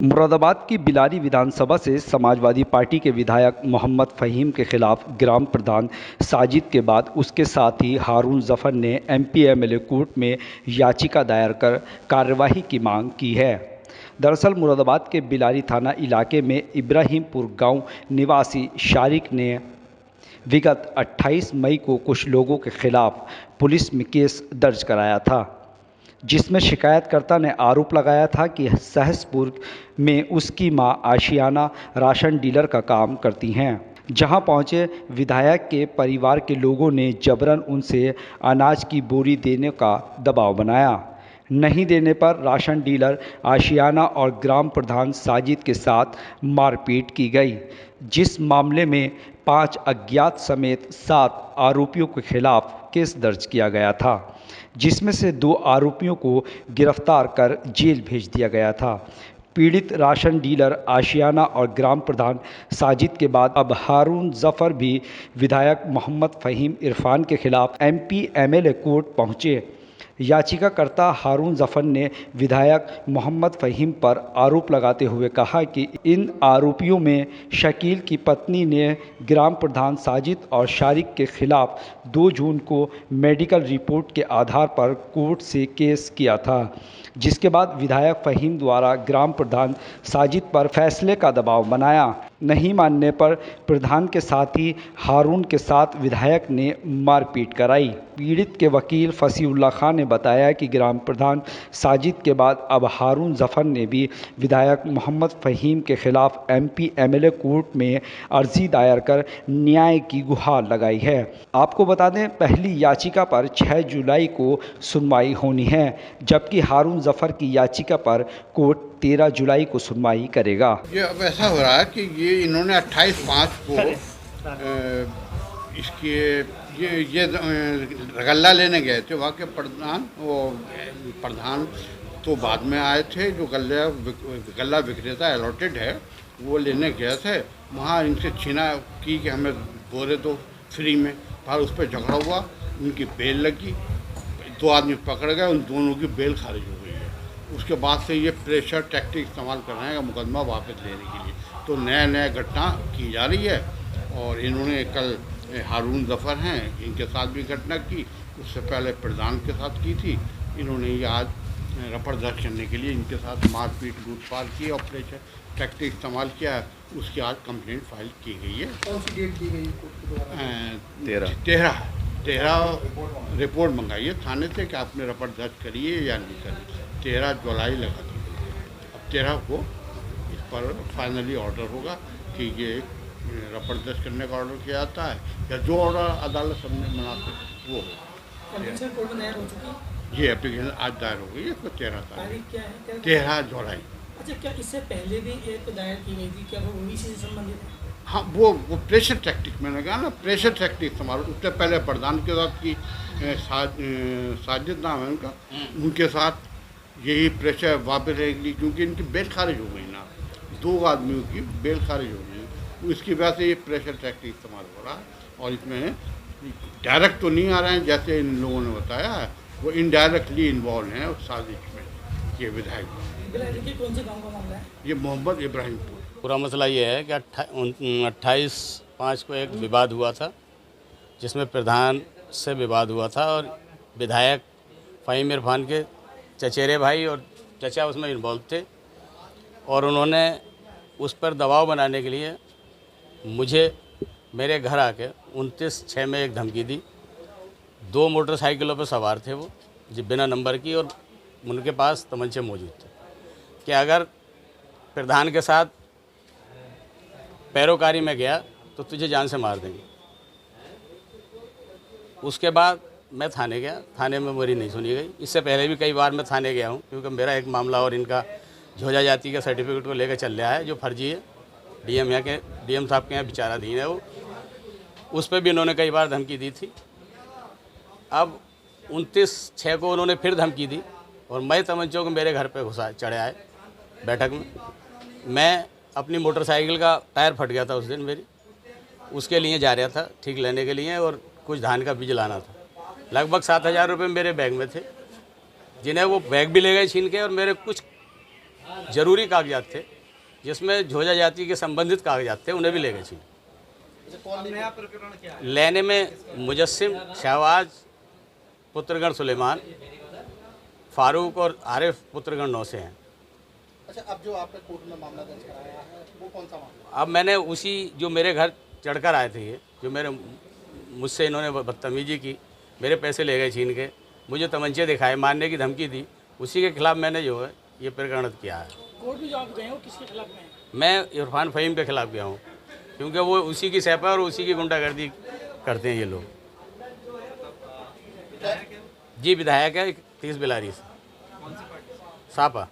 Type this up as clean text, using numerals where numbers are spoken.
मुरादाबाद की बिलारी विधानसभा से समाजवादी पार्टी के विधायक मोहम्मद फ़हीम के खिलाफ ग्राम प्रधान साजिद के बाद उसके साथी हारून ज़फ़र ने एमपी एमएलए कोर्ट में याचिका दायर कर कार्रवाई की मांग की है। दरअसल मुरादाबाद के बिलारी थाना इलाके में इब्राहिमपुर गांव निवासी शारिक ने विगत 28 मई को कुछ लोगों के खिलाफ पुलिस में केस दर्ज कराया था, जिसमें शिकायतकर्ता ने आरोप लगाया था कि सहसपुर में उसकी मां आशियाना राशन डीलर का काम करती हैं। जहां पहुंचे विधायक के परिवार के लोगों ने जबरन उनसे अनाज की बोरी देने का दबाव बनाया। नहीं देने पर राशन डीलर आशियाना और ग्राम प्रधान साजिद के साथ मारपीट की गई, जिस मामले में 5 अज्ञात समेत 7 आरोपियों के खिलाफ केस दर्ज किया गया था, जिसमें से 2 आरोपियों को गिरफ्तार कर जेल भेज दिया गया था। पीड़ित राशन डीलर आशियाना और ग्राम प्रधान साजिद के बाद अब हारून ज़फ़र भी विधायक मोहम्मद फ़हीम इरफान के खिलाफ एमपी एमएलए कोर्ट पहुंचे। याचिकाकर्ता हारून ज़फ़र ने विधायक मोहम्मद फ़हीम पर आरोप लगाते हुए कहा कि इन आरोपियों में शकील की पत्नी ने ग्राम प्रधान साजिद और शारिक के खिलाफ 2 जून को मेडिकल रिपोर्ट के आधार पर कोर्ट से केस किया था, जिसके बाद विधायक फ़हीम द्वारा ग्राम प्रधान साजिद पर फैसले का दबाव बनाया। नहीं मानने पर प्रधान के साथी हारून के साथ विधायक ने मारपीट कराई। पीड़ित के वकील फसीउल्लाह खान ने बताया कि ग्राम प्रधान साजिद के बाद अब हारून ज़फ़र ने भी विधायक मोहम्मद फ़हीम के खिलाफ एमपी एमएलए कोर्ट में अर्जी दायर कर न्याय की गुहार लगाई है। आपको बता दें, पहली याचिका पर 6 जुलाई को सुनवाई होनी है, जबकि हारून ज़फ़र की याचिका पर कोर्ट 13 जुलाई को सुनवाई करेगा। ये अब ऐसा हो रहा है कि ये इन्होंने 28/5 को इसके ये गल्ला लेने गए थे। वहाँ के प्रधान तो बाद में आए थे। जो गल्ला विक्रेता अलॉटेड है वो लेने गए थे। वहाँ इनसे छीना की कि हमें बोरे दो फ्री में, पर उस पर झगड़ा हुआ, उनकी बेल लगी, 2 आदमी पकड़ गए, उन दोनों की बेल खारिज हो गई है। उसके बाद से ये प्रेशर टैक्टिक इस्तेमाल कर रहे हैं मुकदमा वापस लेने के लिए। तो नया घटना की जा रही है और इन्होंने कल हारून ज़फ़र हैं, इनके साथ भी घटना की, उससे पहले प्रधान के साथ की थी। इन्होंने ये आज रफड़ दर्ज करने के लिए इनके साथ मारपीट लूटपाट की और प्रेशर टैक्टिक इस्तेमाल किया है। उसकी आज कंप्लेंट फाइल की गई है। कौन सी डेट दी गई? 13 रिपोर्ट मंगाई है थाने से कि आपने रफड़ दर्ज करी है या नहीं करी। 13 जुलाई लगा दी गई है। अब 13 को इस पर फाइनली ऑर्डर होगा कि ये रफड़ दर्ज करने का ऑर्डर किया जाता है या जो ऑर्डर अदालत सबने मनाते वो हो। ये एप्लीकेशन आज दायर हो गई है। इसको 13 तारीख 13 जुलाई। अच्छा, क्या इससे पहले भी एक दायर की गई थी? क्या वो ओबीसी से संबंधित है? हाँ, वो प्रेशर टैक्टिक, मैंने कहा ना, प्रेशर टैक्टिक इस्तेमाल। उससे पहले प्रधान के साथ की साजिद नाम है उनका, उनके साथ यही प्रेशर वापस रहेगी क्योंकि इनकी बेल खारिज हो गई ना, 2 आदमियों की बेल खारिज हो गई। इसकी वजह से ये प्रेशर टैक्टिक इस्तेमाल हो रहा है और इसमें डायरेक्ट तो नहीं आ रहे हैं जैसे इन लोगों ने बताया है, वो इनडायरेक्टली इन्वॉल्व हैं उस साजिश में। ये विधायक कौन से गाँव का मामला है? ये मोहम्मद इब्राहिमपुर। पूरा मसला ये है कि 28/5 को एक विवाद हुआ था, जिसमें प्रधान से विवाद हुआ था और विधायक फ़हीम इरफान के चचेरे भाई और चचा उसमें इन्वॉल्व थे और उन्होंने उस पर दबाव बनाने के लिए मुझे मेरे घर आके 29/6 में एक धमकी दी। 2 मोटरसाइकिलों पर सवार थे वो, जो बिना नंबर की, और उनके पास तमंचे मौजूद थे कि अगर प्रधान के साथ पैरोकारी में गया तो तुझे जान से मार देंगे। उसके बाद मैं थाने गया, थाने में मेरी नहीं सुनी गई। इससे पहले भी कई बार मैं थाने गया हूँ क्योंकि मेरा एक मामला और इनका झोजा जाति के सर्टिफिकेट को लेकर चल रहा है जो फर्जी है। डीएम साहब के यहाँ विचाराधीन है वो, उस पर भी इन्होंने कई बार धमकी दी थी। अब 29/6 को उन्होंने फिर धमकी दी और मैं तमंचों को मेरे घर पे घुसा चढ़े आए बैठक में। मैं अपनी मोटरसाइकिल का टायर फट गया था उस दिन मेरी, उसके लिए जा रहा था ठीक लेने के लिए और कुछ धान का बीज लाना था। लगभग 7,000 रुपये मेरे बैग में थे, जिन्हें वो बैग भी ले गए छीन के और मेरे कुछ जरूरी कागजात थे, जिसमें झोजा जाति के संबंधित कागजात थे, उन्हें भी ले गए छीन। लेने में मुजस्सिम, शहबाज पुत्रगण सुलेमान, फारूक और आरिफ पुत्रगण 9 से हैं। अच्छा, अब जो आपने कोर्ट में मामला दर्ज कराया है वो कौन सा मामला? अब मैंने उसी जो मेरे घर चढ़कर आए थे, ये जो मुझसे इन्होंने बदतमीजी की, मेरे पैसे ले गए छीन के, मुझे तमंचे दिखाए, मारने की धमकी दी, उसी के खिलाफ मैंने जो है ये प्रकरण किया है। कोर्ट में जो आप गए हो किसके खिलाफ गए हैं? मैं इरफान फ़हीम के खिलाफ गया हूँ, क्योंकि वो उसी की सैपा और उसी की गुंडागर्दी करते हैं ये लोग। जी, विधायक है 30 बिलारी से, सापा।